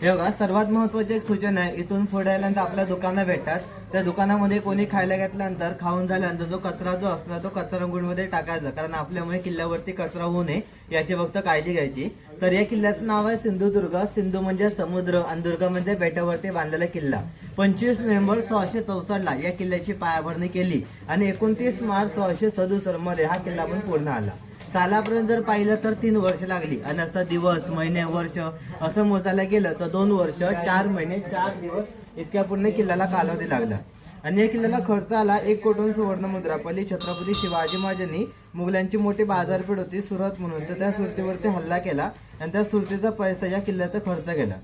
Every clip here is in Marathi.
हे बघा, सर्वात महत्वाची एक सूचना आहे, इथून पुढे आल्यानंतर आपल्या दुकानं भेटतात. त्या दुकानामध्ये कोणी खायला घेतल्यानंतर, खाऊन झाल्यानंतर जो कचरा जो असणार तो कचरा गुंडमध्ये टाकायचा, कारण आपल्यामुळे किल्ल्यावरती कचरा होऊ नये याची फक्त काळजी घ्यायची. तर या किल्ल्याचं नाव आहे सिंधुदुर्ग. सिंधू म्हणजे समुद्र आणि दुर्ग म्हणजे बेटावरती बांधलेला किल्ला. 25 नोव्हेंबर 1664 ला या किल्ल्याची पायाभरणी केली आणि 29 मार्च 1667 मध्ये हा किल्ला पण पूर्ण आला. सालापर्यंत जर पाहिलं तर 3 वर्ष लागली आणि असं दिवस, महिने, वर्ष असं मोजायला गेलं तर 2 वर्ष 4 महिने 4 दिवस इतक्या पूर्ण किल्ल्याला कालावधी लागला. आणि या किल्ल्याला खर्च आला 1 कोटी सुवर्ण मुद्रा. पहिली छत्रपती शिवाजी महाराजांनी मुघलांची मोठी बाजारपेठ होती सुरत म्हणून, तर त्या सुरतीवरती हल्ला केला आणि त्या सुरतीचा पैसा या किल्ल्याचा खर्च केला.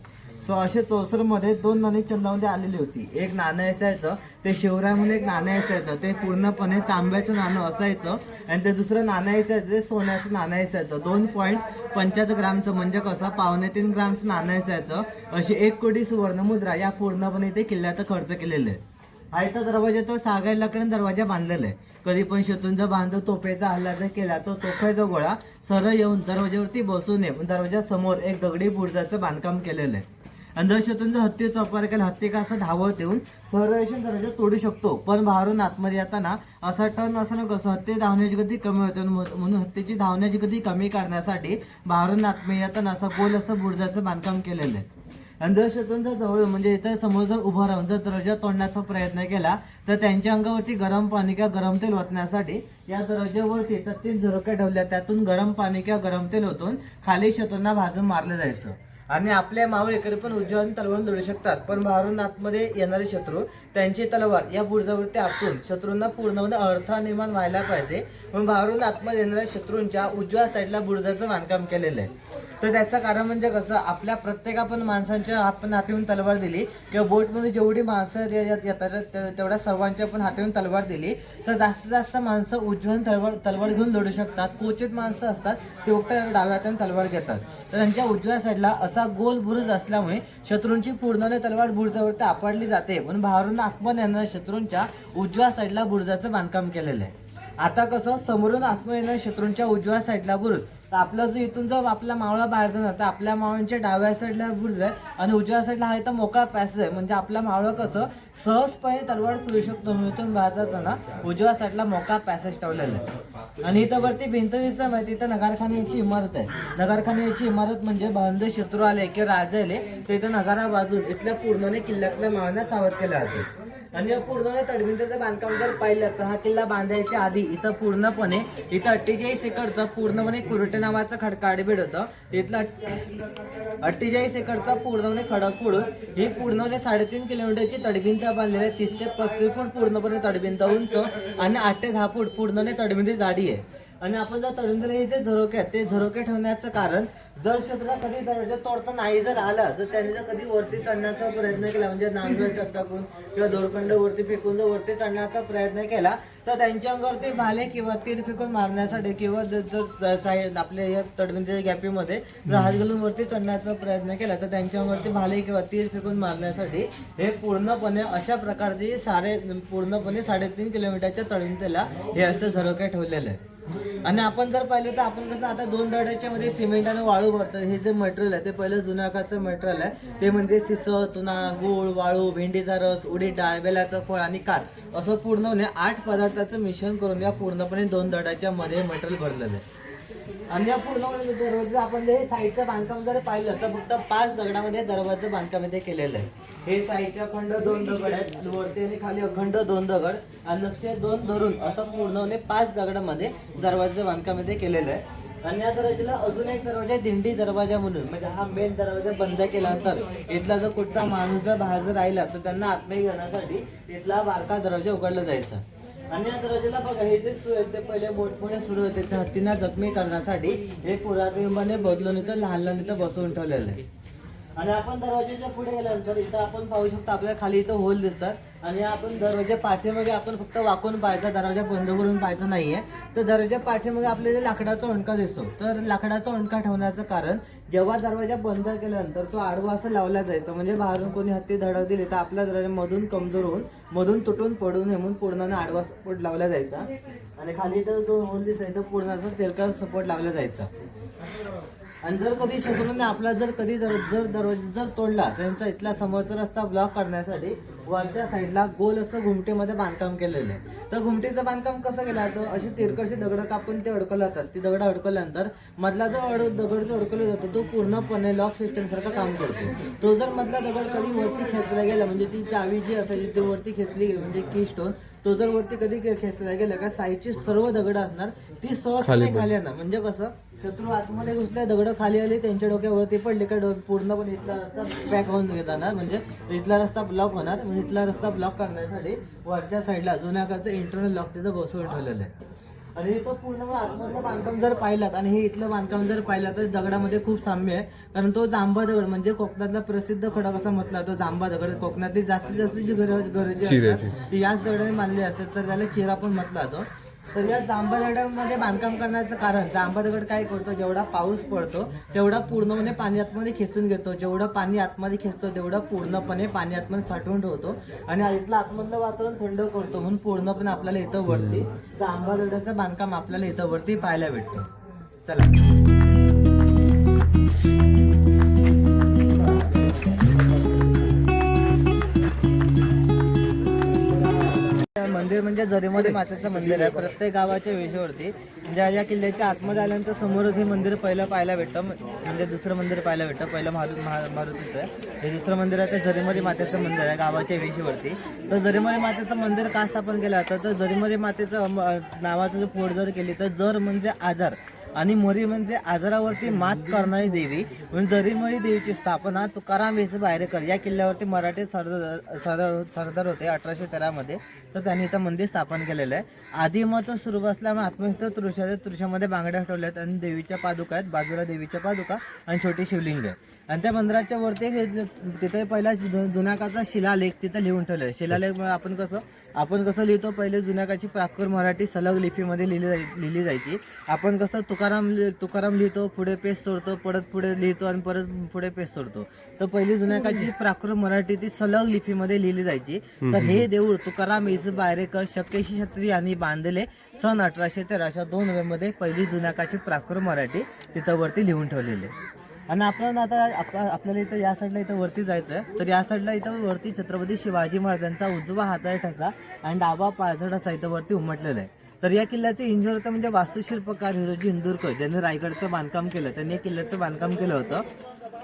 1664 मध्ये 2 नाणी चलनामध्ये आलेली होती. एक नाणं असायचं ते शिवराय म्हणून एक नाणं असायचं, ते पूर्णपणे तांब्याचं नाणं असायचं आणि ते दुसरं नाणं असायचं ते सोन्याचं नाणं असायचं. 2.75 ग्रामचं म्हणजे कसं 2.25 ग्रामचं नाणं असायचं. अशी 1 कोटी सुवर्ण मुद्रा या पूर्णपणे ते किल्ल्याचा खर्च केलेलं आहे. हा इथं दरवाजा तो सागायला लाकडीने दरवाजा बांधलेला आहे. कधी पण शत्रूंचा बांधव तोफेचा हल्ला जर केला तर तोफेचा गोळा सरळ येऊन दरवाजावरती बसू नये, पण दरवाजा समोर एक दगडी बुरुजाचं बांधकाम केलेलं आहे. आणि जर शत्रूंचा हत्तीचा वापर केला, हत्ती कसा धावत येऊन सरळ दरवाजा तोडू शकतो, पण बाहेरून आतमध्ये येताना असा टर्न असं कसं हत्ती धावण्याची गती कमी होते, म्हणून हत्तीची धावण्याची गती कमी करण्यासाठी बाहेरून आतमध्ये येताना असं गोल असं बुरुजाचं बांधकाम केलेलं आहे. आणि जर शत्रूंचा जवळ म्हणजे इथे समोर जर उभा राहून जर दरवाजा तोडण्याचा प्रयत्न केला तर त्यांच्या अंगावरती गरम पाणी किंवा गरम तेल ओतण्यासाठी या दरवाज्यावरती 3 झरोक्या ठेवल्या, त्यातून गरम पाणी किंवा गरम तेल ओतून खाली शत्रूंना भाजून मारलं जायचं. आणि आपल्या मावळेकरी पण उजव्याने तलवार लढू शकतात, पण बाहेरून आतमध्ये येणारे शत्रू त्यांची तलवार या बुरुजावरती आपटून शत्रूंना पूर्णपणे अडथळा निर्माण व्हायला पाहिजे, म्हणून बाहेरून आतमध्ये येणाऱ्या शत्रूंच्या उजव्या साईडला बुरुजाचं बांधकाम केलेलं आहे. तर त्याचं कारण म्हणजे कसं, आपल्या प्रत्येक आपण माणसांच्या आपण हातावरून तलवार दिली किंवा बोटमध्ये जेवढी माणसं येतात तेवढ्या सर्वांच्या पण हातावरून तलवार दिली तर जास्तीत जास्त माणसं उजव्याने तलवार घेऊन लढू शकतात. क्वचित माणसं असतात ते फक्त डाव्या हाताने तलवार घेतात. तर त्यांच्या उजव्या साईडला असा गोल बुरुज असल्यामुळे शत्रूंची पूर्णपणे तलवार बुरुजावरती आपटली जाते, म्हणून बाहेरून आतमध्ये येणाऱ्या शत्रूंच्या उजव्या साईडला बुरुजाचं बांधकाम केलेलं आहे. आता कसं समोरून आतमध्ये येणाऱ्या शत्रूंच्या उजव्या साईडला बुरुज, तर आपला जो इथून जर आपला मावळा बाहेर जाणार तर आपल्या मावळ्यांच्या डाव्या साईडला बुरुज आहे आणि उजव्या साईडला आहे तर मोकळा पॅसेज आहे, म्हणजे आपला मावळा कसं सहजपणे तलवार फिरू शकतो. इथून बाहेर जाताना उजव्या साईडला मोकळा पॅसेज ठेवलेला आहे. आणि इथं वरती भिंत दिसतं माहिती, इथं नगारखान्याची इमारत आहे. नगारखान्याची इमारत म्हणजे बांधे शत्रू आले किंवा राजे आले तर इथं नगारा बाजून इथल्या पूर्णपणे किल्ल्यातल्या मावळ्यांना सावध केलं जाते. आणि या पूर्णपणे तडबिंदीचं बांधकाम जर पाहिलं तर हा किल्ला बांधायच्या आधी इथं पूर्णपणे इथं 48 एकरचं पूर्णपणे कुरटे नावाचं खडकाडबीड होतं. इथलं 48 एकरचा पूर्णपणे खडक फोडून ही पूर्णपणे 3.5 किलोमीटरची तडबिंद बांधलेली आहे. 30 ते 35 फूट पूर्णपणे तडबिंद उंच आणि 8 ते 10 फूट पूर्णपणे तडबिंदी जाडी आहे. आणि आपण जर तळुंदरे हे जे झरोके आहेत ते झरोके ठेवण्याचं कारण जर शत्रू कधी दरवाजा तोडता नाही जर आला, जर त्याने जर कधी वरती चढण्याचा प्रयत्न केला म्हणजे नांगर टाकून किंवा दोरखंड वरती फेकून जर वरती चढण्याचा प्रयत्न केला तर त्यांच्या अंगावरती भाले किंवा तीर फेकून मारण्यासाठी किंवा जर साईड आपल्या या तडवींच्या गॅपीमध्ये जर हात घालून वरती चढण्याचा प्रयत्न केला तर त्यांच्या अंगावरती भाले किंवा तीर फेकून मारण्यासाठी हे पूर्णपणे अशा प्रकारचे पूर्णपणे 3.5 किलोमीटरच्या तळुंदेला हे असं झरोके ठेवलेलं आहे. आणि आपण जर पाहिलं तर आपण कसं आता 2 दगडाच्या मध्ये सिमेंट आणि वाळू भरतात. हे जे मटेरियल आहे ते पहिलं जुन्या काळचं मटेरियल आहे. ते म्हणजे सिसळ, चुना, गूळ, वाळू, भेंडीचा रस, उडीद डाळ, बेलाचं फळ आणि कात असं पूर्णपणे 8 पदार्थाचं मिश्रण करून या पूर्णपणे 2 दगडाच्या मध्ये मटेरियल भरलेलं आहे. आणि या पूर्णपणे दरवाजा आपण जे साईडचं बांधकाम जर पाहिलं तर फक्त 5 दगडामध्ये दरवाजाचं बांधकाम इथे केलेलं आहे. हे साईडचे अखंड 2 दगड आहेत आणि वरती आणि खाली अखंड 2 दगड आणि नक्षे 2 धरून असं पूर्णपणे 5 दगडामध्ये दरवाजाचं बांधकाम इथे केलेलं आहे. आणि या दरवाजाला अजून एक दरवाजा दिंडी दरवाजा म्हणून, म्हणजे हा मेन दरवाजा बंद केल्यानंतर इथला जर कुठचा माणूस जर बाहेर जर राहिला तर त्यांना आतमध्ये घेण्यासाठी इथला बारका दरवाजा उघडला जायचा. आणि या दरवाजाला बघा हे जे सुरू आहे ते पहिले मोठमोठे सुरू होते ते हत्तींना जखमी करण्यासाठी हे पुरातनपणे बदलून इथं लहान लहान इथं बसवून ठेवलेलं आहे. आणि आपण दरवाजाच्या पुढे गेल्यानंतर इथं आपण पाहू शकतो आपल्याला खाली इथं होल दिसतात आणि आपण दरवाजा पाठीमागे आपण फक्त वाकून पाहायचा, दरवाजा बंद करून पाहायचा नाहीये. तर दरवाजा पाठीमागे आपल्याला लाकडाचा ओंडका दिसतो. तर लाकडाचा ओंडका ठेवण्याचं कारण जेव्हा दरवाजा बंद केल्यानंतर तो आडवा असं लावला जायचा, म्हणजे बाहेरून कोणी हत्ती धडक दिली तर आपल्या दरवाजा मधून कमजोर होऊन मधून तुटून पडू नये म्हणून पूर्ण आडवा सपोर्ट लावला जायचा. आणि खाली तर तो होल दिसायचा पूर्ण असं तेलकट सपोर्ट लावला जायचा. आणि जर कधी शत्रूने आपला जर दरवाजा जर तोडला त्यांचा इथला समोरचा रस्ता ब्लॉक करण्यासाठी वरच्या साईडला गोल असं घुमटीमध्ये बांधकाम केलेलं आहे. तर घुमटीचं बांधकाम कसं केलं जातं, अशी तिरकशी दगड कापून ते अडकवलं जातात. ती दगड अडकवल्यानंतर मधला जो दगड जो अडकवला जातो तो पूर्णपणे लॉक सिस्टम सारखं काम करतो. तो जर मधला दगड कधी वरती खेचला गेला म्हणजे ती चावी जी असायची ती वरती खेचली गेली म्हणजे की स्टोन तो जर वरती कधी खेचला गेला का साईडची सर्व दगड असणार ती सहजपणे खाली येणार. म्हणजे कसं शत्रू आतमध्ये घुसल्या दगड खाली आली त्यांच्या डोक्यावरती पडले का पूर्णपणे इथला रस्ता पॅक होऊन जाणार, म्हणजे इथला रस्ता ब्लॉक होणार. म्हणजे इथला रस्ता ब्लॉक करण्यासाठी वरच्या साईडला जुन्या काळचं इंटरनल लॉक तिथं बसवून ठेवलेलं आहे. आणि इथं पूर्ण आतमधलं बांधकाम जर पाहिलात आणि हे इथलं बांधकाम जर पाहिलं तर दगडामध्ये खूप साम्य आहे. कारण तो जांभा दगड म्हणजे कोकणातला प्रसिद्ध खडक असा म्हटला तो जांभा दगड. कोकणातली जास्तीत जास्त जी गरज असतात ती याच दगडाने बांधली असतात तर त्याला चिरा पण म्हटला जातो. तर या जांभा दगडामध्ये बांधकाम करण्याचं कारण जांभा दगड काय करतो, जेवढा पाऊस पडतो तेवढा पूर्णपणे पाणी आतमध्ये खेचून घेतो. जेवढं पाणी आतमध्ये खेचतो तेवढं पूर्णपणे पाणी आतमध्ये साठवून ठेवतो आणि इथलं आतमधलं वातावरण थंड करतो. म्हणून पूर्णपणे आपल्याला इथं वरती जांभा दगडाचं बांधकाम आपल्याला इथं वरती पाहायला भेटतं. चला मंदिर म्हणजे झरीमरी मातेचं मंदिर आहे. प्रत्येक गावाच्या वेशीवरती ज्या किल्ल्याच्या आतमध्ये आल्यानंतर समोरच हे मंदिर पहिलं पाहायला भेटतं. म्हणजे दुसरं मंदिर पाहायला भेटतं. पहिलं मारुतीचं आहे, हे दुसरं मंदिर आहे ते झरीमरी मातेचं मंदिर आहे गावाच्या वेशीवरती. तर झरीमरी मातेचं मंदिर का स्थापन केलं जातं तर झरीमरी मातेचं नावाचं जर फोड जर केली तर जर म्हणजे आजार आणि मरी म्हणजे आजारावरती मात करणारी देवी म्हणून झरीमरी देवीची स्थापना तुकाराम वेस बाहेरकर या किल्ल्यावरती मराठी सरदार होते 1813 मध्ये. तर त्यांनी इथं मंदिर स्थापन केलेलं आहे. आदिमत सुरू असल्यामुळे आत्महत्या तृशामध्ये बांगड्या ठेवल्यात आणि देवीच्या पादुका आहेत. बाजूला देवीच्या पादुका आणि छोटी शिवलिंग आहे. आणि त्या मंदिराच्या वरती तिथे पहिला जुन्या काळचा शिलालेख तिथं लिहून ठेवलाय. शिलालेख आपण कसं लिहितो, पहिले जुन्या काळची प्राकृत मराठी सलग लिपीमध्ये लिहिली जायची. आपण कसं तुकाराम लिहितो, पुढे पेज सोडतो, परत पुढे लिहितो आणि परत पुढे पेज सोडतो. तर पहिली जुन्या काळची प्राकृत मराठी ती सलग लिपीमध्ये लिहिली जायची. तर हे देऊळ तुकाराम वेस बाहेरकर शक्यशी क्षत्रिय यांनी बांधले सन 1813 अशा 2 नोव्हेंबरमध्ये पहिली जुन्या काळची प्राकृत मराठी तिथं वरती लिहून ठेवलेली आहे. आणि आपण आता आपल्याला इथं या साईडला इथं वरती जायचं आहे. तर या साईडला इथं वरती छत्रपती शिवाजी महाराजांचा उजवा हाताचा ठसा आणि डावा पायाचा ठसा इथं वरती उमटलेला आहे. तर या किल्ल्याचे इंजिनियर म्हणजे वास्तुशिल्पकार हिरोजी इंदुरकर ज्यांनी रायगडचं बांधकाम केलं त्यांनी या किल्ल्याचं बांधकाम केलं होतं.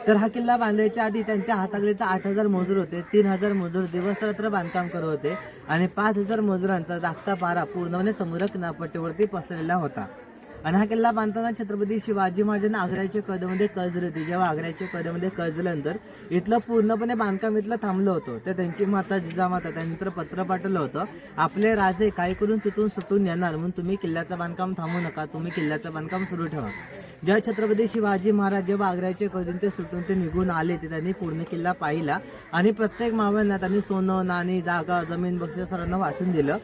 तर हा किल्ला बांधायच्या आधी त्यांच्या हाताखाली तर 8,000 मजूर होते. 3,000 मजूर दिवस रात्र बांधकाम करत होते आणि 5,000 मजुरांचा धाकटा पारा पूर्णपणे समुद्र किनारपट्टीवरती पसरलेला होता. आणि हा किल्ला बांधताना छत्रपती शिवाजी महाराजांना आग्र्याच्या कैदेमध्ये कैद होती. जेव्हा आग्र्याच्या कैदेमध्ये कैद झाल्यानंतर इथलं पूर्णपणे बांधकाम इथलं थांबलं होतं. तर त्यांची माता जिजामाता त्यानंतर पत्र पाठवलं होतं, आपले राजे काय करून तिथून सुटून येणार म्हणून तुम्ही किल्ल्याचं बांधकाम थांबू नका, तुम्ही किल्ल्याचं बांधकाम सुरू ठेवा. जेव्हा छत्रपती शिवाजी महाराज जेव्हा आग्र्याचे कैदून ते सुटून ते निघून आले, ते त्यांनी पूर्ण किल्ला पाहिला आणि प्रत्येक मावळ्यांना त्यांनी सोनं, नाणी, जागा, जमीन, बक्षीस सर्वांना वाटून दिलं.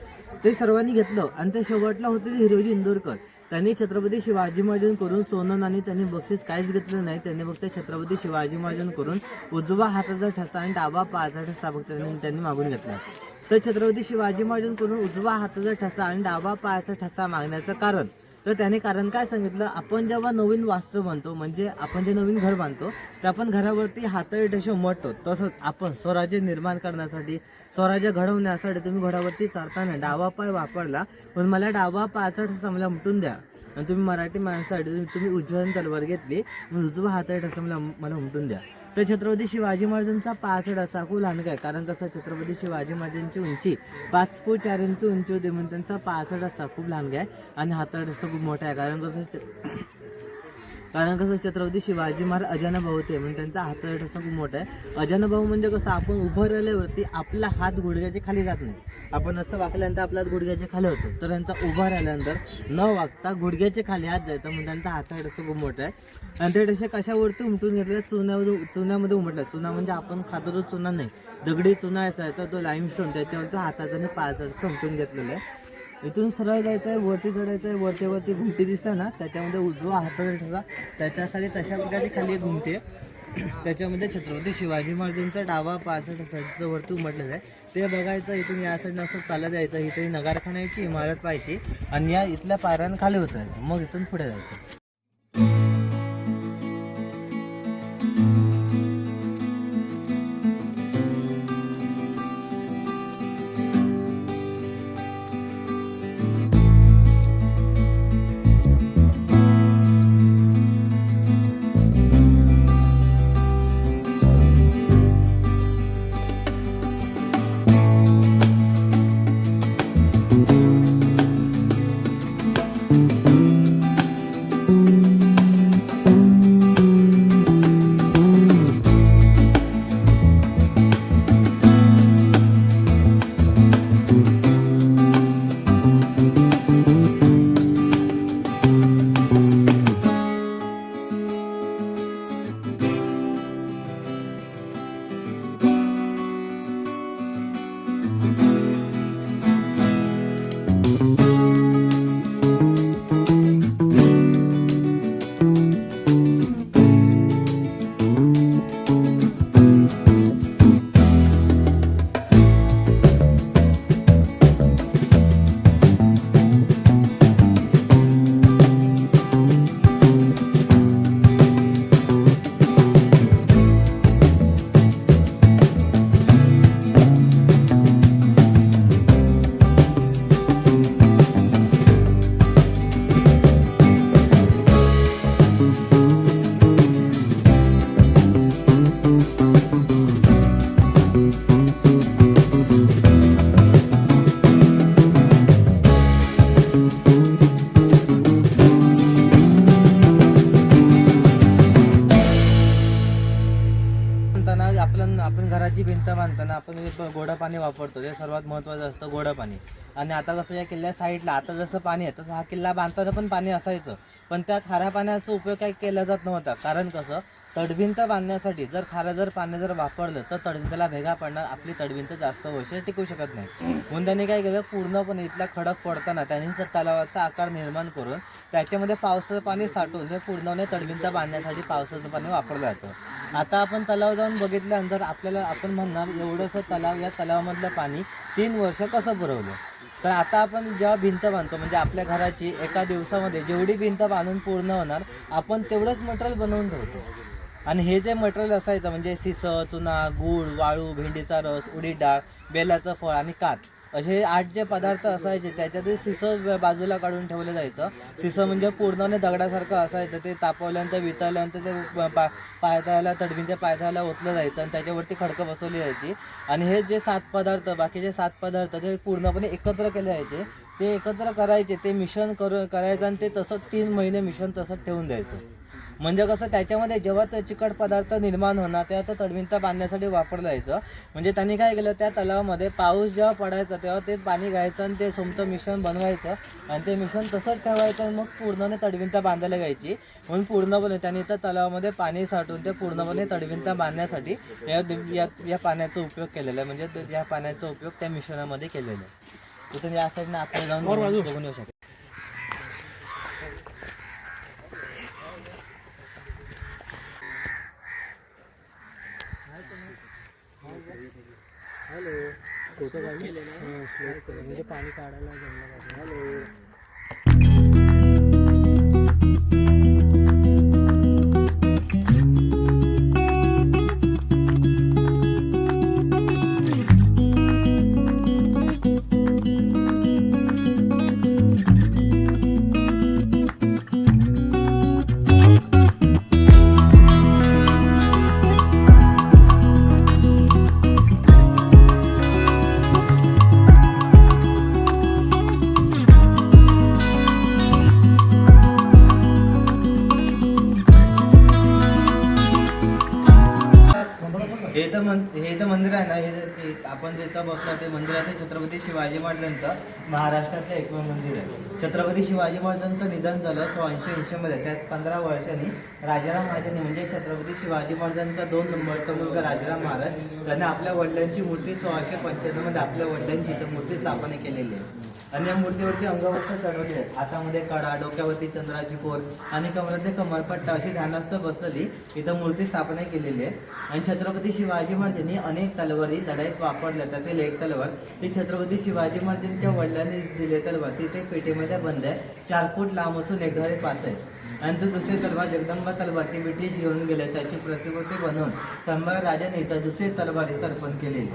ते सर्वांनी घेतलं आणि ते शेवटला होते हिरोजी इंदोरकर. त्यांनी छत्रपती शिवाजी महाराजांकडून सोनं, नाणी, त्यांनी बक्षीस काहीच घेतलं नाही. त्यांनी फक्त छत्रपती शिवाजी महाराजांकडून उजवा हाताचा ठसा आणि डावा पायाचा ठसा फक्त त्यांनी मागून घेतला. तर छत्रपती शिवाजी महाराजांकडून उजवा हाताचा ठसा आणि डावा पायाचा ठसा मागण्याचं कारण, तर त्याने कारण काय सांगितलं, आपण जेव्हा नवीन वास्तू बांधतो म्हणजे आपण जे नवीन घर बांधतो तर आपण घरावरती हाताळे ठसे उमटतो. तसंच आपण स्वराज्य निर्माण करण्यासाठी, स्वराज्य घडवण्यासाठी तुम्ही घरावरती चढताना डावा पाय वापरला, पण मला डावा पायाचा ठसा मला उमटून द्या. आणि तुम्ही मराठी माणसासाठी तुम्ही उजव्या तलवार घेतली, मग उजवा हाताळे ठसा मला उमटून द्या. तर छत्रपती शिवाजी महाराजांचा पायाचा ठसा खूप लहान काय, कारण कसं छत्रपती शिवाजी महाराजांची उंची 5 फूट 4 इंच उंची होती, म्हणून त्यांचा पायाचा ठसा खूप लहान आहे आणि हाताचा ठसा खूप मोठा आहे. कारण कसं छत्रपती शिवाजी महाराज अजानभाऊ होते म्हणून त्यांचा हाताचा ठसा खूप मोठा आहे. अजानभाऊ म्हणजे कसं, आपण उभं राहिल्यावरती आपला हात गुडघ्याच्या खाली जात नाही, आपण असं वाकल्यानंतर आपला हात गुडघ्याच्या खाली होतो. तर त्यांचा उभा राहिल्यानंतर न वागता गुडघ्याच्या खाली हात जायचा म्हणून त्यांचा हाताचा ठसा खूप मोठा आहे. आणि ते ठसे कशावरती उमटून घेतले, चुन्यामध्ये उमटला. चुना म्हणजे आपण खातो तो चुना नाही, दगडी चुना असायचा तो लाईमस्टोन, त्याच्यावरती हाताचा आणि पायाचा ठसा उमटून घेतलेला आहे. इथून सरळ जायचं आहे, वरती चढायचं आहे. वरती घुमटी दिसतं ना, त्याच्यामध्ये उजवा हाताचा ठसा, त्याच्या खाली तशा प्रकारे खाली एक घुमटी आहे, त्याच्यामध्ये छत्रपती शिवाजी महाराजांचा डावा पायाचा ठसा वरती उमटलेला आहे. ते बघायचं. इथून या साईडनं असं चालत जायचं, इथे नगारखान्याची इमारत पाहायची आणि या इथल्या पायऱ्यानं खाली उतरायचं, मग इथून पुढे जायचं. आपण घराची भिंत बांधताना आपण गोडा पाणी वापरतो, ते सर्वात महत्त्वाचं असतं गोडा पाणी. आणि आता कसं या किल्ल्या साईडला आता जसं पाणी आहे तसं हा किल्ला बांधताना पण पाणी असायचं, पण त्या खाऱ्या पाण्याचा उपयोग काही केला जात नव्हता. कारण कसं, तडभिंत बांधण्यासाठी जर पाणी वापरलं तर तडभिंतला भेगा पडणार, आपली तडभिंत जास्त वर्ष टिकू शकत नाही. म्हणून त्यांनी काय केलं, पूर्णपणे इथला खडक पडताना त्यांनी तलावाचा आकार निर्माण करून त्याच्यामध्ये पावसाचं पाणी साठवून हे पूर्णपणे तडभिंत बांधण्यासाठी पावसाचं पाणी वापरलं जातं. आता आपण तलाव जाऊन बघितल्यानंतर आपण म्हणणार एवढंसं तलाव, या तलावामधलं पाणी 3 वर्ष कसं पुरवलं. तर आता आपण जेव्हा भिंत बांधतो म्हणजे आपल्या घराची एका दिवसामध्ये जेवढी भिंत बांधून पूर्ण होणार आपण तेवढंच मटेरियल बनवून ठेवतो. आणि हे जे मटेरियल असायचं म्हणजे सिसं, चुना, गूळ, वाळू, भेंडीचा रस, उडीद डाळ, बेलाचं फळ आणि कात, असे 8 जे पदार्थ असायचे त्याच्यातही सिसं बाजूला काढून ठेवलं जायचं. सिसं म्हणजे पूर्णपणे दगडासारखं असायचं, ते तापवल्यानंतर वितळल्यानंतर ते पायथ्याला तडभिंच्या पायथ्याला ओतलं जायचं आणि त्याच्यावरती खडकं बसवली जायची. आणि हे जे 7 पदार्थ, बाकीचे 7 पदार्थ ते पूर्णपणे एकत्र केले जायचे. ते एकत्र करायचे, ते मिश्रण करायचं आणि ते तसं 3 महिने मिश्रण तसंच ठेवून द्यायचं. म्हणजे कसं त्याच्यामध्ये जेव्हा ते चिकट पदार्थ निर्माण होणार तेव्हा तो तडविंता बांधण्यासाठी वापरलं जायचं. म्हणजे त्यांनी काय केलं, त्या तलावामध्ये पाऊस जेव्हा पडायचा तेव्हा ते पाणी घ्यायचं आणि ते सोमचं मिश्रण बनवायचं आणि ते मिश्रण तसंच ठेवायचं आणि मग पूर्णपणे तडविंता बांधायला घ्यायची. म्हणून पूर्णपणे त्यांनी त्या तलावामध्ये पाणी साठवून ते पूर्णपणे तडविंता बांधण्यासाठी या पाण्याचा उपयोग केलेला आहे. म्हणजे या पाण्याचा उपयोग त्या मिश्रणामध्ये केलेला आहे. तिथून या साईडनं आपण जाऊन बघून येऊ शकतो. म्हणजे पाणी काढायला हे तर मंदिर आहे ना, हे आपण जिथं बसलो ते मंदिर आहे ते छत्रपती शिवाजी महाराजांचं महाराष्ट्रातलं एकमेव मंदिर आहे. छत्रपती शिवाजी महाराजांचं निधन झालं 1680 मध्ये. त्याच 15 वर्षांनी राजाराम महाराजांनी म्हणजे छत्रपती शिवाजी महाराजांचा 2 नंबरचा मुलगा राजाराम महाराज त्याने आपल्या वडिलांची मूर्ती 1695 मध्ये आपल्या वडिलांची इथं मूर्ती स्थापना केलेली आहे. आणि या मूर्तीवरती अंगवस्त्र चढवले आहेत. हातामध्ये कडा, डोक्यावरती चंद्राची कोर आणि कमरामध्ये कमरपट्टा अशी ध्यानस्थ बसलेली इथं मूर्ती स्थापना केलेली आहे. आणि छत्रपती शिवाजी महाराजांनी अनेक तलवारी लढाईत वापरल्या. त्यातील एक तलवार ती छत्रपती शिवाजी महाराजांच्या वडिलांनी दिली तलवार ती ते पेटीमध्ये बंद आहे. 4 फूट लांब असून 1 घारे पात आहे. आणि तो दुसरी तलवार जगदंबा तलवार ती ब्रिटिश घेऊन गेले. त्याची प्रतिकृती बनवून संभाजी राजाने इथं दुसरी तलवार इथं अर्पण केलेली.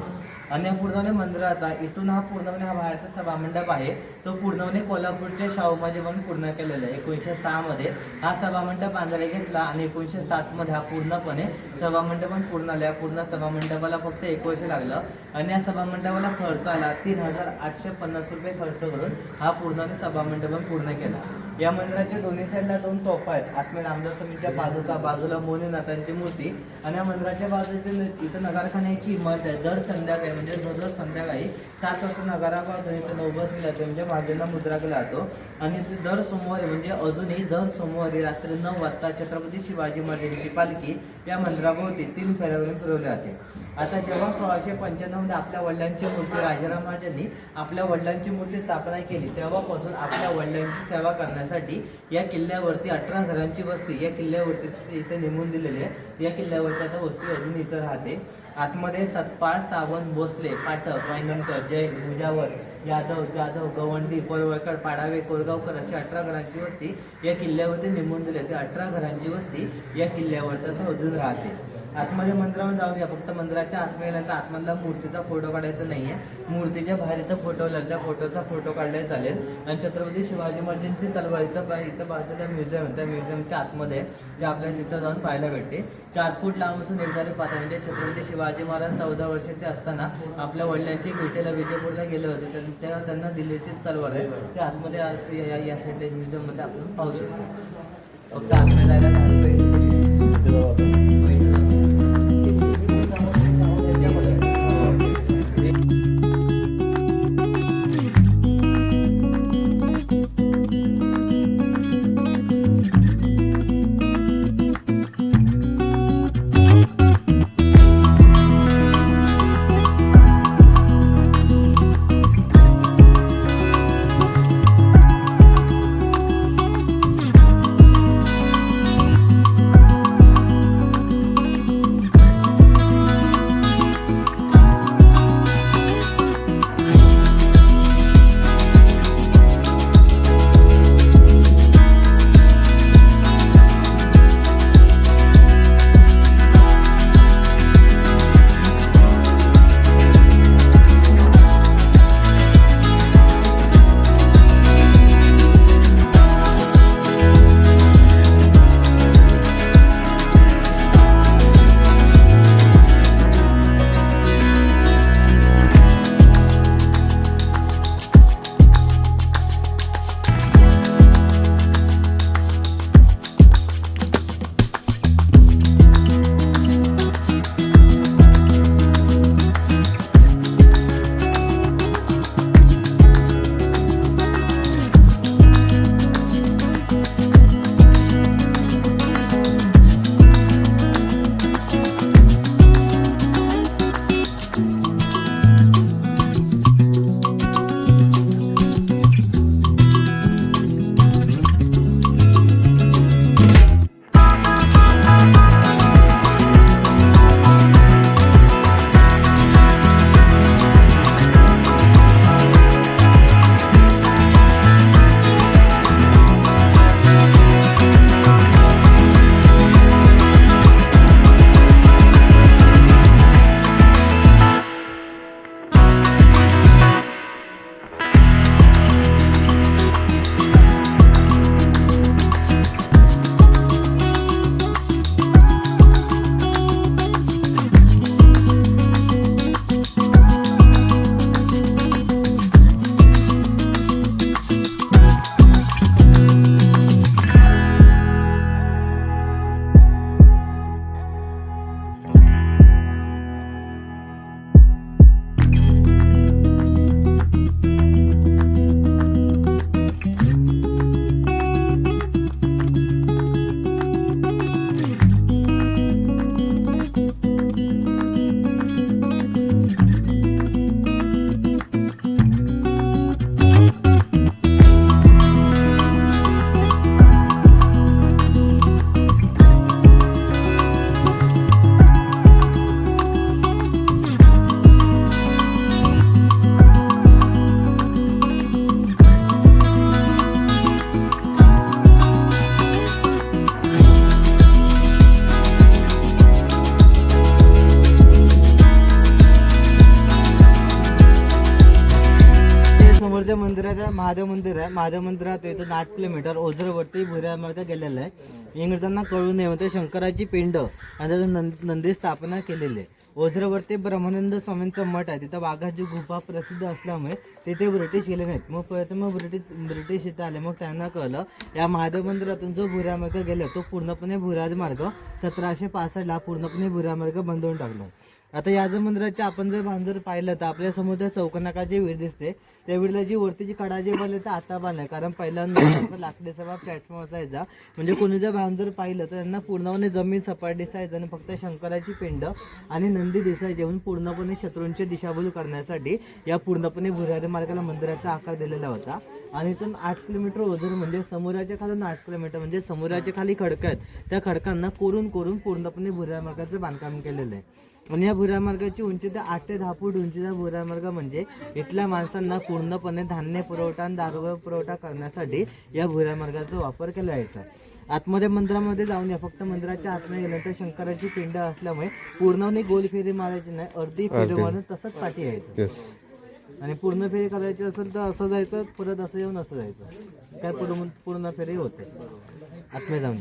आणि पूर्णपणे मंदिराचा इथून हा पूर्णपणे हा बाहेरचा सभामंडप आहे तो पूर्णपणे कोल्हापूरच्या शाहू महाराजांनी पूर्ण केलेला आहे. 1906 मध्ये हा सभामंडप बांधायला घेतला आणि 1907 मध्ये हा पूर्णपणे सभामंडप पूर्ण आला. पूर्ण सभामंडपाला फक्त 1 वर्ष लागलं आणि या सभामंडपाला खर्च आला 3850 रुपये खर्च करून हा पूर्णपणे सभामंडप पूर्ण केला. या मंदिराच्या दोन्ही साईडला 2 तोफा आहेत. आत्मे रामदास स्वामींच्या पादुका, बाजूला मोनीनाथांची मूर्ती आणि या मंदिराच्या बाजूला इथं नगारखान्याची इमारत आहे. दर संध्याकाळी म्हणजे दररोज संध्याकाळी 7 वाजता नगारापासून इथं नौबत केला जाते म्हणजे महादेवांना मुद्रा केला जातो. आणि दर सोमवारी म्हणजे अजूनही दर सोमवारी रात्री 9 वाजता छत्रपती शिवाजी महाराजांची पालखी या मंदिराभोवती 3 फेऱ्यावरून फिरवली जाते. आता जेव्हा 1695 मध्ये आपल्या वडिलांची मूर्ती राजाराम महाराजांनी आपल्या वडिलांची मूर्ती स्थापना केली तेव्हापासून आपल्या वडिलांची सेवा करण्यासाठी या किल्ल्यावरती 18 घरांची वस्ती या किल्ल्यावरती इथे नेमून दिलेली आहे. या किल्ल्यावरती आता वस्ती अजून इथं राहते. आतमध्ये सतपाळ, सावंत, भोसले, पाठक, वायनकर, जैन, मुजावर, यादव, जाधव, गवंडी, पळवळकर, पाडावे, कोरगावकर अशी 18 घरांची वस्ती या किल्ल्यावरती नेमून दिली. ती 18 घरांची वस्ती या किल्ल्यावरती आता अजून राहते. आतमध्ये मंदिरामध्ये जाऊन या. फक्त मंदिराच्या आतमध्ये गेल्यानंतर आतमधला मूर्तीचा फोटो काढायचा नाहीये. मूर्तीच्या बाहेर इथं फोटो लागला त्या फोटोचा फोटो काढला चालेल. आणि छत्रपती शिवाजी महाराजांची तलवार इथं बाजूला म्युझियम त्या म्युझियमच्या आतमध्ये जे आपल्याला तिथं जाऊन पाहायला भेटते. 4 फूट लांब असून 1 घारे पात म्हणजे छत्रपती शिवाजी महाराज 14 वर्षाचे असताना आपल्या वडिलांची भेटीला विजयपूरला गेले होते तेव्हा त्यांना दिलेली तलवार आहे. त्या आतमध्ये या साईडला म्युझियममध्ये आपण पाहू शकतो. फक्त आतमध्ये जायला आता महादेव मंदिर आहे. महादेव मंदिरात इथून 8 किलोमीटर ओझरवरती भुऱ्या मार्ग गेलेला आहे. इंग्रजांना कळू नये म्हणते शंकराची पिंड आणि त्याचं नंदी स्थापना केलेली आहे. ओझरवरती ब्रह्मानंद स्वामींचं मठ आहे. तिथं वाघाची गुफा प्रसिद्ध असल्यामुळे तिथे ब्रिटिश गेले नाहीत. मग ब्रिटिश इथं आले. मग त्यांना कळलं या महादेव मंदिरातून जो भुऱ्या मार्ग गेला तो पूर्णपणे भुऱ्या मार्ग 1765 पूर्णपणे भुऱ्या मार्ग बंद होऊन टाकला. आता या जर मंदिराच्या आपण जर बांधून पाहिलं तर आपल्या समोर त्या चौकनाकाची विहीर दिसते. त्या विहीरला जी वरतीची कडा जी बनली तर आता बांधली, कारण पहिल्यांदा लाकडी सभा प्लॅटफॉर्म असायचा. म्हणजे कोणी जर बांधून पाहिलं तर त्यांना पूर्णपणे जमीन सपाट दिसायचं आणि फक्त शंकराची पिंड आणि नंदी दिसायचे. म्हणून पूर्णपणे शत्रूंची दिशाभूल करण्यासाठी या पूर्णपणे भुऱ्या मार्गाला मंदिराचा आकार दिलेला होता. आणि इथून 8 किलोमीटर ओझर म्हणजे समुद्राच्या खालून 8 किलोमीटर म्हणजे समुद्राच्या खाली खडकं आहेत. त्या खडकांना कोरून पूर्णपणे भुऱ्या मार्गाचं बांधकाम केलेलं आहे. आणि या भुऱ्या मार्गाची उंची ते 8 ते 10 फूट उंचीचा भुऱ्या मार्ग म्हणजे इथल्या माणसांना पूर्णपणे धान्य पुरवठा आणि दारू पुरवठा करण्यासाठी या भुऱ्या मार्गाचा वापर केला जायचा. आतमध्ये मंदिरामध्ये जाऊन या, फक्त मंदिराच्या आतमध्ये गेल्यानंतर शंकराची पिंड असल्यामुळे पूर्णपणे गोल फेरी मारायची नाही, अर्धी फेरी मारून तसंच पाठी यायचं. आणि पूर्ण फेरी करायची असेल तर असं जायचं, परत असं येऊन असं जायचं. काय पूर्ण फेरी होते आतमध्ये जाऊन.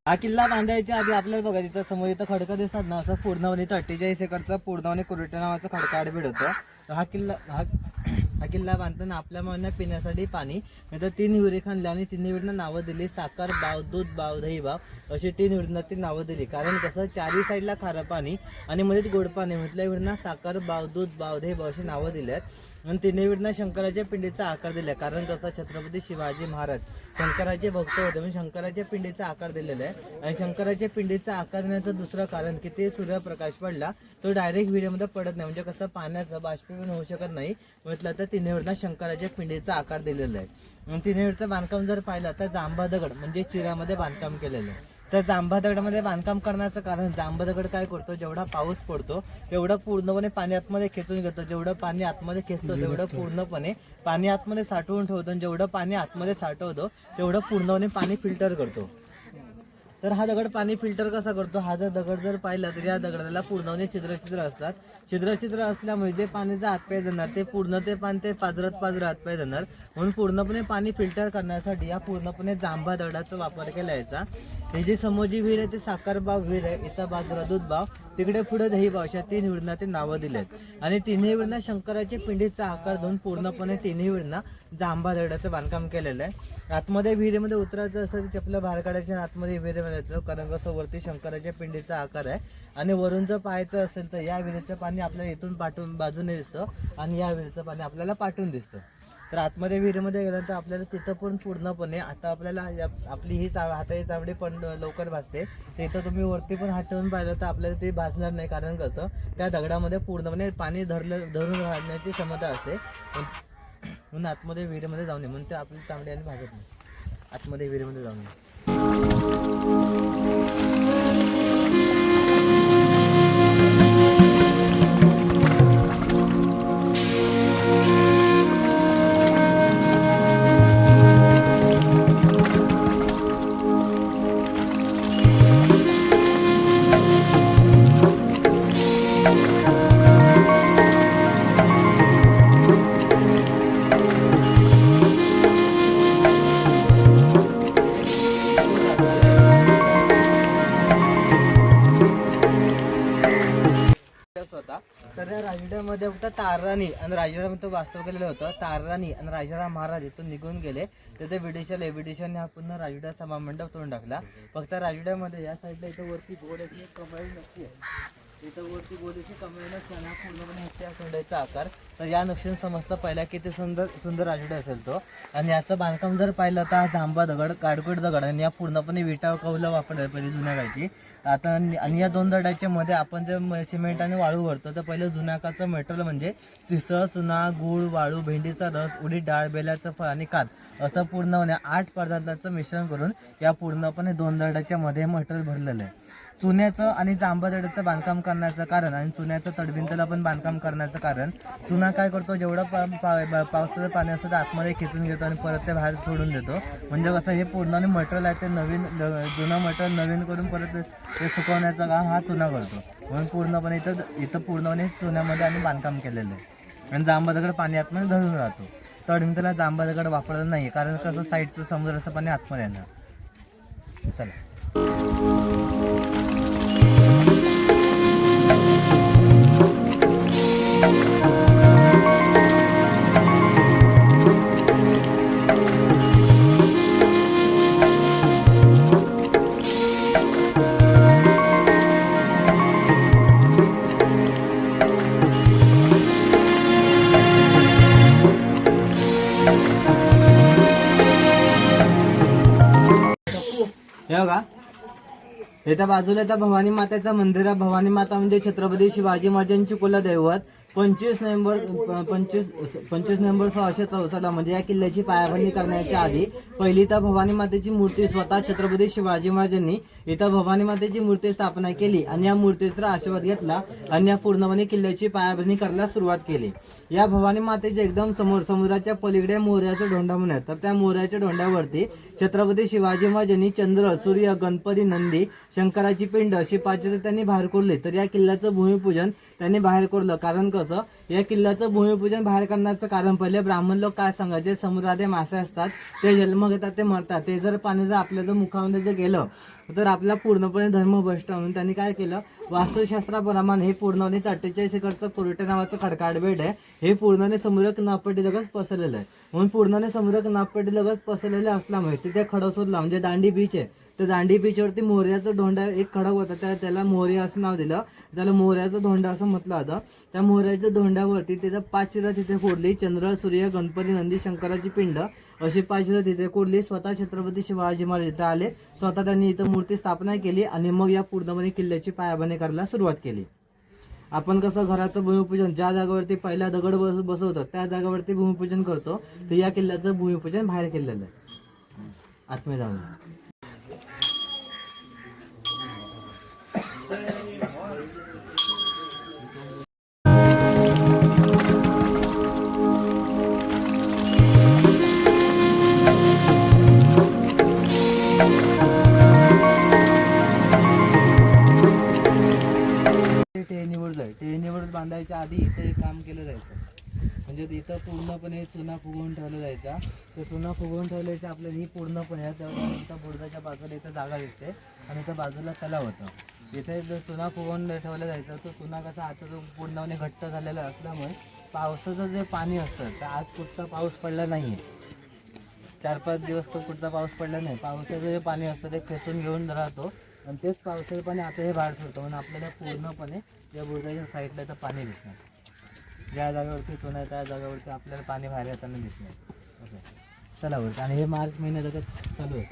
हा किल्ला बांधायच्या आधी आपल्याला बघा तिथं समोर इथं खडकं दिसतात ना, असं पूर्णपणे 48 एकरचा पूर्णपणे कुरटे नावाचा खडका आडबीड होतं. हा किल्ला बांधताना आपल्या मान्य पिण्यासाठी पाणी नंतर 3 विहिरी खाणल्या आणि 3 विहिरींना नावं दिली साखर बाव, दूध बाव, दही बाव अशी 3 विहिरींना ती नावं दिली. कारण कसं चारी साईडला खारं पाणी आणि मध्ये गोड पाणी म्हटल्या विहिरींना साखर बाव, दूध बाव, दही बाव अशी नावं दिली आहेत. आणि 3 विहिरींना शंकराच्या पिंडीचा आकार दिला. कारण कसं छत्रपती शिवाजी महाराज शंकराचे भक्त होते म्हणून शंकराच्या पिंडीचा आकार दिलेला आहे. आणि शंकराच्या पिंडीचा आकार देण्याचं दुसरं कारण की ते सूर्यप्रकाश पडला तो डायरेक्ट विहिरीमध्ये पडत नाही, म्हणजे कसं पाण्याचं बाष्पीभवन होऊ शकत नाही म्हटलं तर 3 विहिरींना शंकराच्या पिंडीचा आकार दिलेला आहे. आणि 3 विहिरीचं बांधकाम जर पाहिलं तर जांभा दगड म्हणजे चिऱ्यामध्ये बांधकाम केलेलं आहे. तर जांभा दगडामध्ये बांधकाम करण्याचं कारण जांभा दगड काय करतो, जेवढा पाऊस पडतो तेवढं पूर्णपणे पाणी आतमध्ये खेचून घेतो. जेवढं पाणी आतमध्ये खेचतो तेवढं पूर्णपणे पाणी आतमध्ये साठवून ठेवतो. आणि जेवढं पाणी आतमध्ये साठवतो तेवढं पूर्णपणे पाणी फिल्टर करतो. तर हा दगड पाणी फिल्टर कसा करतो, हा जर दगड जर पाहिला तर या दगडाला पूर्णपणे छिद्र असतात. छिद्र असल्यामुळे जे पाणीचा हातपाय जाणार ते पूर्ण ते पाणी ते पाजरत हातपाय जाणार. म्हणून पूर्णपणे पाणी फिल्टर करण्यासाठी या पूर्णपणे जांभा दगडाचा वापर केला जायचा. ही जी समोरची विहीर आहे ती साखरबाव विहीर आहे. इथं बाजूला दूधबाव, तिकडे पुढे दहीबाव अशा 3 विहिरींना ते नावं दिले आहेत. आणि 3 विहिरींना शंकराच्या पिंडीचा आकार देऊन पूर्णपणे 3 विहिरींना जांभा दगडाचं बांधकाम केलेलं आहे. आतमध्ये विहिरीमध्ये उतरायचं असं ते चपलं बाहेर काढायचे आणि आतमध्ये विहिरीमध्ये जायचं. कारण कसं वरती शंकराच्या पिंडीचा आकार आहे आणि वरून जर पाहायचं असेल तर या विहिरीचं पाणी आपल्याला इथून बाजूने दिसतं आणि या विहिरीचं पाणी आपल्याला पाठवून दिसतं. तर आतमध्ये विहिरीमध्ये गेल्यानंतर आपल्याला तिथं पण पूर्णपणे आता आपल्याला आपली ही हाताची चावडी पण लवकर भाजते. तर इथं तुम्ही वरती पण हात ठेवून पाहिलं तर आपल्याला ते भाजणार नाही, कारण कसं त्या दगडामध्ये पूर्णपणे पाणी धरून राहण्याची क्षमता असते. म्हणून आतमध्ये विहिरीमध्ये जाऊ नये, म्हणून ते आपली चांगली आणि भाजत नाही. आतमध्ये विहिरीमध्ये जाऊ नये. तर या राजवाड्यामध्ये फक्त ताराणी आणि राजवाड्यामध्ये तो वास्तव केलेलं होतं. ताराणी आणि राजाराम महाराज इथून निघून गेले तिथे ब्रिटिशांनी हा पुन्हा राजवाडा सभामंडप तोडून टाकला. फक्त राजवाड्यामध्ये या साईडला इथं वरती गोड कमाई नक्की आहे. इथं वरती बोलीची कमेला चणा पूर्णपणे ह्याच्या सोंडाचा आकार. तर या नक्षीने समजतं पहिला किती सुंदर सुंदर राजवाडा असेल तो. आणि याचं बांधकाम जर पाहिलं तर हा जांभा दगड, काडकोट दगड आणि या पूर्णपणे विटा कौलं वापरलं पहिली जुन्या काळची. आता आणि या दोन दगडाच्या मध्ये आपण जे सिमेंट आणि वाळू भरतो तर पहिलं जुन्या काळचं मटेरियल म्हणजे सिसळ, चुना, गूळ, वाळू, भेंडीचा रस, उडीद डाळ, बेलाचं फळ आणि कात असं पूर्णपणे 8 पदार्थांचं मिश्रण करून या पूर्णपणे दोन दगडाच्या मध्ये मटेरियल भरलेलं आहे. चुन्याचं आणि जांभा दगडाचं बांधकाम करण्याचं कारण आणि चुन्याचं तडबिंतला पण बांधकाम करण्याचं कारण, चुना काय करतो जेवढं पावसाचं पाणी असतं ते आतमध्ये खेचून घेतो आणि परत ते बाहेर सोडून देतो. म्हणजे कसं हे पूर्ण मटेरियल आहे ते नवीन जुनं मटेरियल नवीन करून परत ते सुकवण्याचं काम हा चुना करतो. म्हणून पूर्णपणे इथं पूर्णपणे चुन्यामध्ये आम्ही बांधकाम केलेलं आहे. आणि जांभा दगड पाणी आतमध्ये धरून राहतो. तडबिंतला जांभा दगड वापरला नाही कारण कसं साईडचं समुद्राचं पाणी आतमध्ये येणार. चला हे बघा, इथं बाजूला इथं भवानी मातेचं मंदिर आहे. भवानी माता म्हणजे छत्रपती शिवाजी महाराजांची कुलदैवत. 25 नोव्हेंबर 1664 म्हणजे या किल्ल्याची पायाभरणी करण्याच्या आधी पहिली तर भवानी मातेची मूर्ती स्वतः छत्रपती शिवाजी महाराजांनी इथं भवानी मातेची मूर्ती स्थापना केली आणि या मूर्तीचा आशीर्वाद घेतला आणि या पूर्णपणे किल्ल्याची पायाभरणी करायला सुरुवात केली. या भवानी मातेच्या एकदम समोर समुद्राच्या पलीकडे मोऱ्याचा धोंडा म्हणून तर त्या मोऱ्याच्या धोंड्यावरती छत्रपती शिवाजी महाराजांनी चंद्र, सूर्य, गणपती, नंदी, शंकराची पिंड अशी 5 त्यांनी बाहेर कोरले. तर या किल्ल्याचं भूमिपूजन त्यांनी बाहेर कोरलं. कारण कसं या किल्ल्याचं भूमिपूजन बाहेर करण्याचं कारण, पहिले ब्राह्मण लोक काय सांगायचे, समुद्रात मासे असतात ते जन्म घेतात ते मरतात, ते जर पाणी जर आपल्या जर मुखामध्ये जर गेलं तर आपला पूर्णपणे धर्म भ्रष्ट. म्हणून त्यांनी काय केलं, वास्तुशास्त्राप्रमाणे हे पूर्णपणे 48 एकरचं कोरटे नावाचं खडकाळ बेट आहे. हे पूर्णपणे समुद्र किनारपट्टी लगत पसरलेलं आहे. म्हणून पूर्णपणे समुद्र किनारपट्टी लगत पसरलेलं असल्यामुळे तिथे खडकसोदला म्हणजे दांडी बीच आहे. तर दांडी बीचवरती मोर्याचं धोंडा एक खडक होता, त्याला मोर्या असं नाव दिलं. त्याला मोर्याचं धोंडा असं म्हटलं होतं. त्या मोर्याच्या धोंड्यावरती तिथं 5 चिरं तिथे फोडली. चंद्र, सूर्य, गणपती, नंदी, शंकराची पिंड अशी 5 चिरं तिथे कोरली. स्वतः छत्रपती शिवाजी महाराज इथं आले, स्वतः त्यांनी इथं मूर्ती स्थापना केली आणि मग या पूर्णपणे किल्ल्याची पायाभरणी करायला सुरुवात केली. आपण कसं घराचं भूमिपूजन ज्या जागेवरती पहिला दगड बसवतो त्या जागेवरती भूमिपूजन करतो, तर या किल्ल्याचं भूमिपूजन बाहेर केलेलं आहे. आतमध्ये जाऊन टेहनीवर बांधायच्या आधी इथं एक काम केलं जायचं. म्हणजे इथं पूर्णपणे चुना फुगवून ठेवला जायचा. तर चुना फुगवून ठेवल्याच्या आपल्याला ही पूर्णपणे त्या बुडजाच्या बाजूला इथं जागा दिसते आणि इथं बाजूला तलाव होतं. इथे जर चुना फुगवून ठेवला जायचा तो चुना कसा आता जो पूर्णपणे घट्ट झालेला असल्यामुळे पावसाचं जे पाणी असतं तर आज कुठचा पाऊस पडला नाही आहे. 4-5 दिवस कुठचा पाऊस पडला नाही. पावसाचं जे पाणी असतं ते खेचून घेऊन राहतो आणि तेच पावसाचं पाणी आता हे बाहेर सोडतं. म्हणून आपल्याला पूर्णपणे या बुडजाच्या साईडला तर पाणी दिसणार. ज्या जागेवरती चुना आहे त्या जागेवरती आपल्याला पाणी बाहेर येताना दिसणार. ओके, चला बरं. आणि हे मार्च महिन्यात चालू आहे.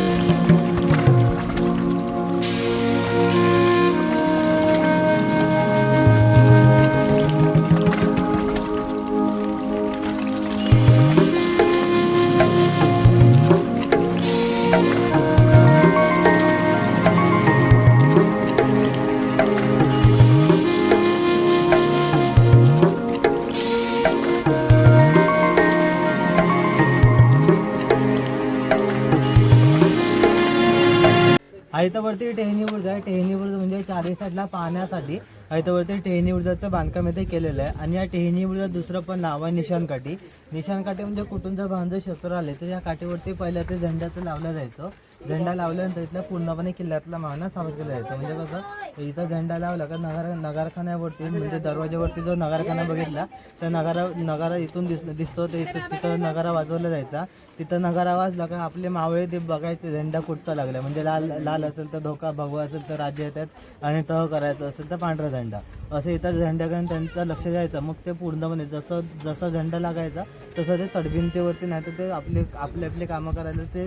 इथंवरती टेहनी बुर्ज आहे. टेहनी बुर्ज म्हणजे चारी साईडला पाहण्यासाठी इथंवरती टेहनी बुर्जाचं बांधकाम इथे केलेलं आहे. आणि या टेहनी बुर्जाचं दुसरं पण नाव आहे निशाणकाठी. निशाणकाठी म्हणजे कुठून जर भांजर शस्त्र आले तर या काठीवरती पहिल्या ते झेंड्याचं लावलं जायचं. झेंडा लावल्यानंतर इथल्या पूर्णपणे किल्ल्यातला मावळ्यांना सावध केलं जायचं. म्हणजे कसं इथं झेंडा लावला का नगारखान्यावरती म्हणजे दरवाज्यावरती जो नगारखाना बघितला तर नगारा इथून दिसतो तर तिथं नगारा वाजवला जायचा. तिथं नगारा वाजला का आपले मावळे ते बघायचे झेंडा कुठचा लागला, म्हणजे लाल असेल तर धोका, भगवा असेल तर राज्य येतात आणि तह करायचं असेल तर पांढरा झेंडा, असं इतर झेंड्याकडे त्यांचं लक्ष द्यायचं. मग ते पूर्णपणे जसं झेंडा लागायचा तसं ते तडभिंतीवरती नाही तर ते आपले कामं करायला ते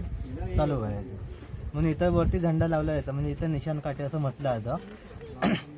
चालू करायचे. म्हणून इथं वरती झेंडा लावला जायचा, म्हणजे इथं निशाण काठी असं म्हटलं जातं.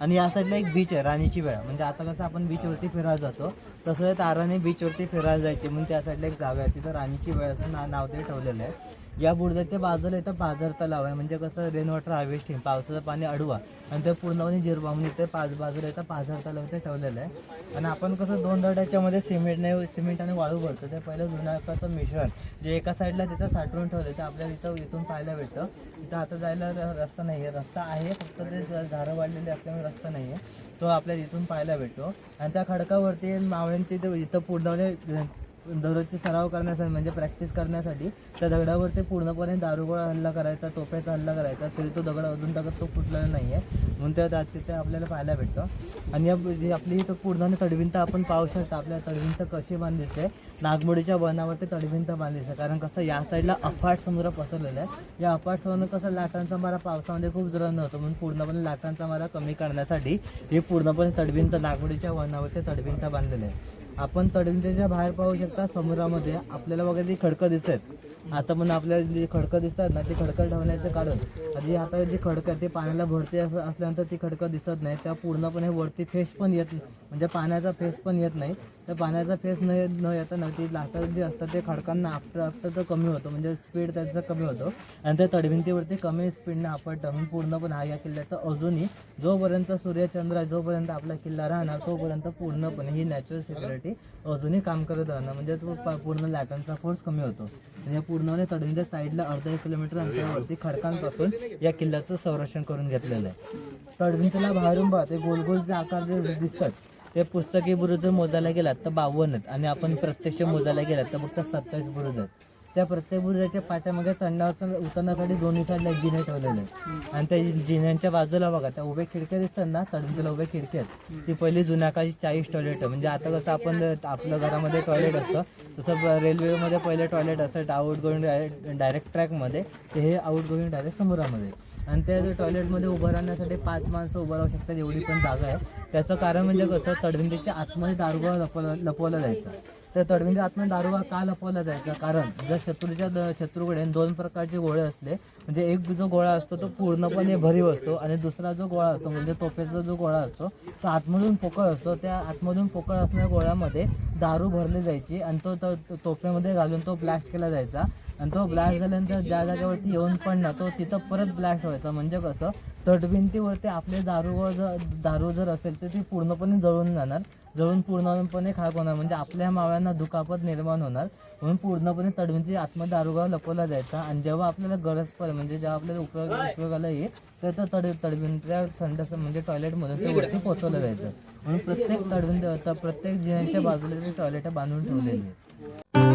आणि या साईडला एक बीच आहे राणीची वेळा, म्हणजे आता कसं आपण बीचवरती फिरायला जातो तसं ताराने बीचवरती फिरायला जायचे म्हणून त्या साईडला एक जागा आहे, तिथं राणीची वेळ असं नाव ते ठेवलेलं आहे. या बुरुजाच्या बाजूला इथं पाझर तलाव आहे, म्हणजे कसं रेन वॉटर हार्वेस्टिंग, पावसाचं पाणी अडवा आणि ते पूर्णपणे जिरवा म्हणून इथे बाजूला इथं पाझर तलाव इथे ठेवलेलं आहे. आणि आपण कसं 2 दगडाच्यामध्ये सिमेंट आणि वाळू भरतो, ते पहिलं जुन्याकाळचं मिश्रण जे एका साईडला तिथं साठवून ठेवलं ते आपल्याला इथून पाहायला भेटतं. इथं आता जायला रस्ता नाही आहे, रस्ता आहे फक्त ते झाडं वाढलेली असल्यामुळे रस्ता नाही आहे, तो आपल्याला इथून पाहायला भेटतो. आणि त्या खडकावरती मावळ्यांची इथं पूर्णपणे दररोजची सराव करण्यासाठी म्हणजे प्रॅक्टिस करण्यासाठी त्या दगडावरती पूर्णपणे दारुगोळा हल्ला करायचा, तोफ्याचा हल्ला करायचा, तरी तो दगड तो फुटलेला नाही आहे म्हणून त्या तिथे आपल्याला पाहायला भेटतं. आणि आपली इथं पूर्ण तडभिंत आपण पाहू शकता, आपल्या तडभिंत कशी बांधलीच आहे, नागमोडीच्या वनावरती तडभिंत बांधलीच आहे. कारण कसं या साईडला अफाट समुद्र पसरलेला आहे, या अफाट समुद्र कसं लाटांचा मारा पावसामध्ये खूप जोरानं होतो म्हणून पूर्णपणे लाटांचा मारा कमी करण्यासाठी ही पूर्णपणे तडभिंत नागमोडीच्या वनावरती तडभिंत बांधलेली आहे. आपण तडभिंतीच्या बाहेर पाहू शकता समुद्रामध्ये आपल्याला वगैरे ती खडकं दिसत आहेत. आता पण आपल्याला जी खडकं दिसतात ना ती खडकं ठेवण्याचं कारण आधी आता जी खडकं ते पाण्याला भरती असल्यानंतर ती खडकं दिसत नाही, त्या पूर्णपणे वरती फेस पण येत म्हणजे पाण्याचा फेस पण येत नाही. तर पाण्याचा फेस न येता ना ती लाटा जी असतात ते खडकांना आपटं तर कमी होतं, म्हणजे स्पीड त्याचा कमी होतो आणि त्या तडभिंतीवरती कमी स्पीडने आपटतं म्हणून पूर्णपणे हा या किल्ल्याचा अजूनही जोपर्यंत सूर्यचंद्र जोपर्यंत आपला किल्ला राहणार तोपर्यंत पूर्णपणे ही नॅचरल सिक्युरिटी अजूनही काम करत राहणार, म्हणजे तो पूर्ण लाटांचा फोर्स कमी होतो. म्हणजे पूर्णपणे तडभिंतीच्या साईडला अर्धा 1 किलोमीटर अंतरावरती खडकांपासून या किल्ल्याचं संरक्षण करून घेतलेलं आहे. तडभिंतीला बाहेरून ते गोल गोल जे आकार जे दिसतात ते पुस्तकी बुरुज जर मोजायला गेलात तर 52 आहेत आणि आपण प्रत्यक्ष मोजायला गेलात तर फक्त 27 बुरुज आहेत. त्या प्रत्येक बुरुजाच्या पाट्यामध्ये उतरण्यासाठी दोन्ही साईडला जिने ठेवलेले आहेत आणि त्या जिन्यांच्या बाजूला बघा त्या उभ्या खिडक्या दिसतात ना, तडभिंतीला उभ्या खिडक्या आहेत, ती पहिली जुन्या काळची 40 टॉयलेट आहे. म्हणजे आता कसं आपण आपल्या घरामध्ये टॉयलेट असतं तसं रेल्वेमध्ये पहिले टॉयलेट असतं आउट गोईंग डायरेक्ट ट्रॅकमध्ये, ते हे आउट गोईंग डायरेक्ट समुद्रामध्ये. आणि त्या टॉयलेटमध्ये उभं राहण्यासाठी 5 माणसं उभं राहू शकतात एवढी पण जागा आहे. त्याचं कारण म्हणजे कसं तडभिंतीच्या आतमध्ये दारुगोळा लपवला जायचा. तर तडभिंतीच्या आतमध्ये दारुगोळा का लपवला जायचा, कारण जर शत्रूकडे 2 प्रकारचे गोळे असले, म्हणजे एक जो गोळा असतो तो पूर्णपणे भरीव असतो आणि दुसरा जो गोळा असतो म्हणजे तोफेचा जो गोळा असतो तो आतमधून पोकळ असतो. त्या आतमधून पोकळ असणाऱ्या गोळ्यामध्ये दारू भरली जायची आणि तो तोफेमध्ये घालून तो ब्लास्ट केला जायचा आणि तो ब्लास्ट झाल्यानंतर ज्या जागेवरती येऊन पडणार तो तिथं परत ब्लास्ट व्हायचा. म्हणजे कसं तटभिंतीवरती आपले दारू जर असेल तर ती पूर्णपणे जळून जाणार, जळून पूर्णपणे खाक होणार, म्हणजे आपल्या मावळ्यांना दुखापत निर्माण होणार. म्हणून पूर्णपणे तटभिंती आतमध्ये दारुगोळा लपवला जायचा आणि जेव्हा आपल्याला गरज पडेल म्हणजे जेव्हा आपल्याला उपयोगाला येईल तर तडभिंतीच्या संडास म्हणजे टॉयलेटमधून ते वरती पोहोचवलं जायचं. म्हणून प्रत्येक जिन्याच्या बाजूला ते टॉयलेट बांधून ठेवलेली आहेत.